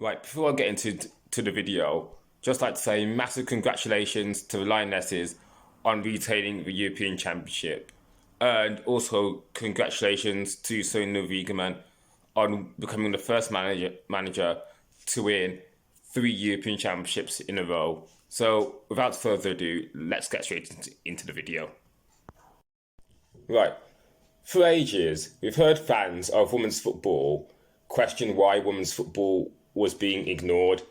Right, before I get into the video, just like to say massive congratulations to the Lionesses on retaining the European Championship. And also congratulations to Sonia Riegemann on becoming the first manager to win three European Championships in a row. So without further ado, let's get straight into the video. Right. For ages, we've heard fans of women's football question why women's football was being ignored,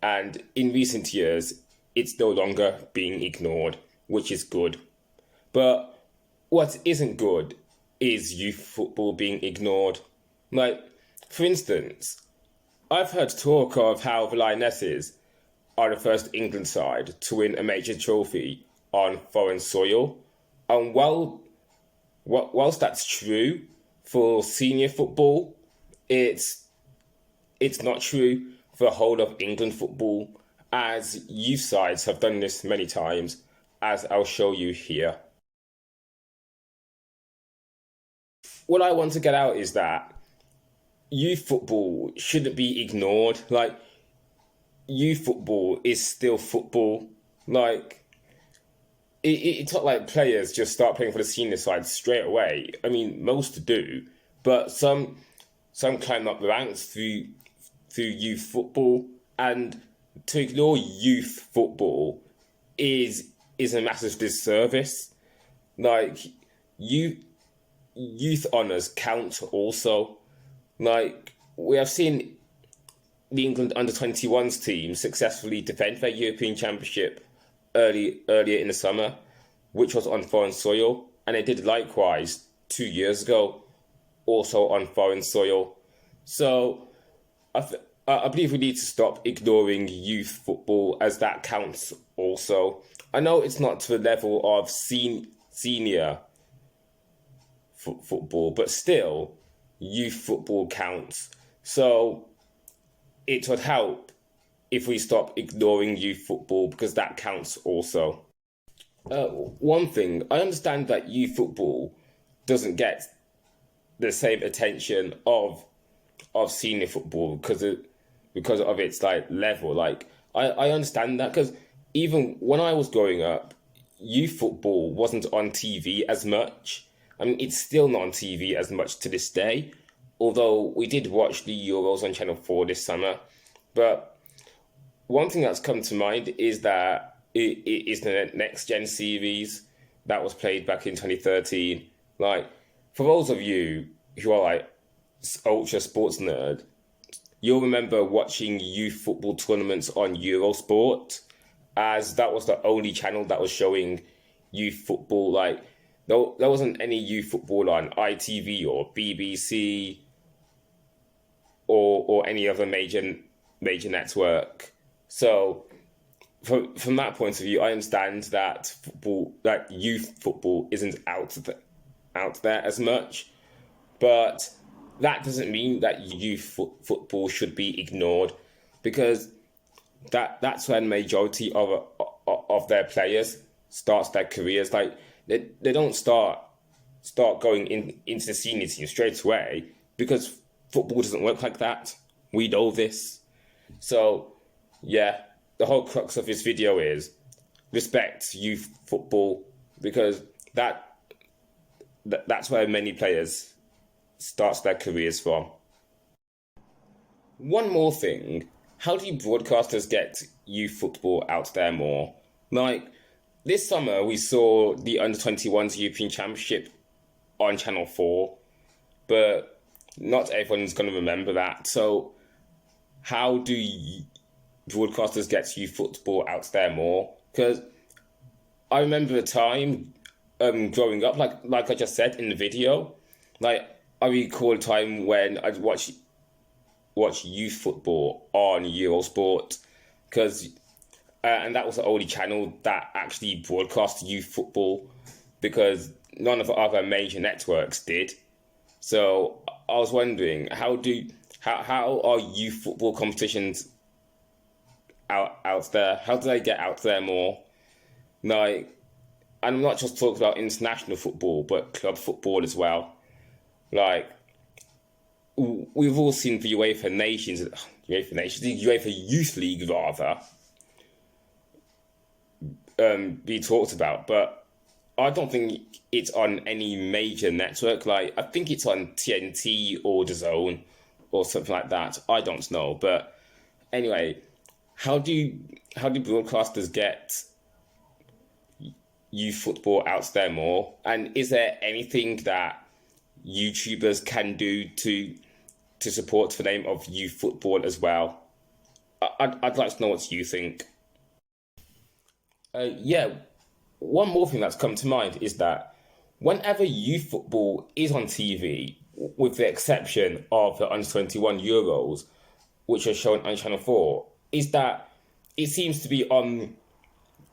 and in recent years, it's no longer being ignored, which is good. But what isn't good is youth football being ignored. Like, for instance, I've heard talk of how the Lionesses are the first England side to win a major trophy on foreign soil, and whilst that's true for senior football, it's not true for the whole of England football, as youth sides have done this many times, as I'll show you here. What I want to get out is that youth football shouldn't be ignored. Like, youth football is still football. Like, it's not like players just start playing for the senior side straight away. I mean, most do, but some climb up the ranks through youth football, and to ignore youth football is a massive disservice. Like, youth honours count also. Like, we have seen the England under-21s team successfully defend their European Championship earlier in the summer, which was on foreign soil, and they did likewise 2 years ago, also on foreign soil. So I believe we need to stop ignoring youth football, as that counts also. I know it's not to the level of senior football, but still, youth football counts. So it would help if we stop ignoring youth football, because that counts also. One thing, I understand that youth football doesn't get the same attention of senior football because of its like level. Like, I understand that, because even when I was growing up, youth football wasn't on TV as much. I mean, it's still not on TV as much to this day, although we did watch the Euros on Channel 4 this summer. But one thing that's come to mind is that it is the Next Gen series that was played back in 2013. Like, for those of you who are like ultra sports nerd, you'll remember watching youth football tournaments on Eurosport, as that was the only channel that was showing youth football. Like, there wasn't any youth football on ITV or BBC or any other major network. So from that point of view, I understand that youth football isn't out there as much, but that doesn't mean that youth football should be ignored, because that's when majority of their players starts their careers. Like, they don't start going into the senior team straight away, because football doesn't work like that. We know this. So yeah, the whole crux of this video is respect youth football, because that's where many players starts their careers from. One more thing, how do broadcasters get youth football out there more? Like, this summer we saw the under-21s European Championship on Channel 4, but not everyone's going to remember that. So how do broadcasters get youth football out there more? Because I remember a time growing up, like I just said in the video, like, I recall a time when I'd watch youth football on Eurosport, because and that was the only channel that actually broadcast youth football, because none of the other major networks did. So I was wondering, how are youth football competitions out there? How do they get out there more? Like, and I'm not just talking about international football, but club football as well. Like, we've all seen the UEFA Nations UEFA Nations League, UEFA Youth League rather, be talked about, but I don't think it's on any major network. Like, I think it's on TNT or DAZN or something like that. I don't know, but anyway, how do broadcasters get youth football out there more? And is there anything that YouTubers can do to support the name of youth football as well? I'd like to know what you think. Yeah, one more thing that's come to mind is that whenever youth football is on TV, with the exception of the under-21 Euros, which are shown on Channel 4, is that it seems to be on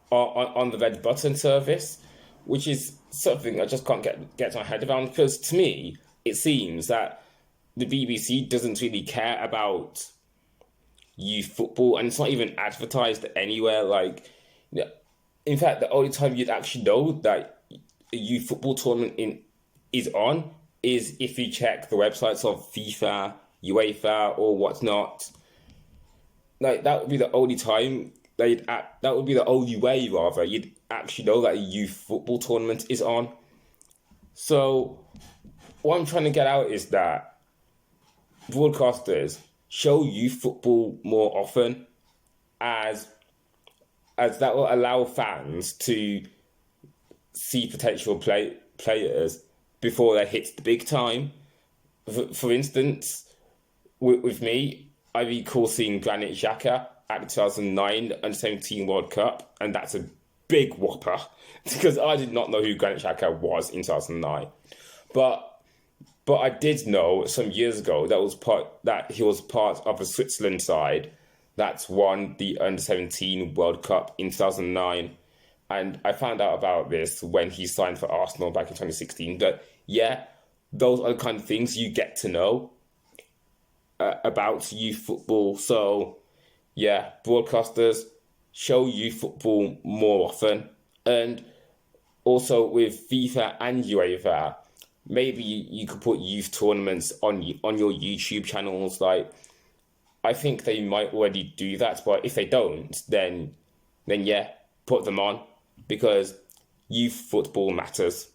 the Red Button service, which is something I just can't get my head around, because to me, it seems that the BBC doesn't really care about youth football, and it's not even advertised anywhere. Like, in fact, the only time you'd actually know that a youth football tournament is on is if you check the websites of FIFA, UEFA, or whatnot. Like, that would be the only time that would be the only way, rather, you'd actually know that a youth football tournament is on. So, what I'm trying to get out is that broadcasters show youth football more often, as that will allow fans to see potential players before they hit the big time. For instance, with me, I recall seeing Granit Xhaka at the 2009 Under-17 World Cup, and that's a big whopper, because I did not know who Granit Xhaka was in 2009. But I did know some years ago that he was part of a Switzerland side that's won the Under-17 World Cup in 2009. And I found out about this when he signed for Arsenal back in 2016. But yeah, those are the kind of things you get to know about youth football. So yeah, broadcasters show youth football more often. And also with FIFA and UEFA, maybe you could put youth tournaments on your YouTube channels. Like, I think they might already do that, but if they don't, then yeah, put them on, because youth football matters.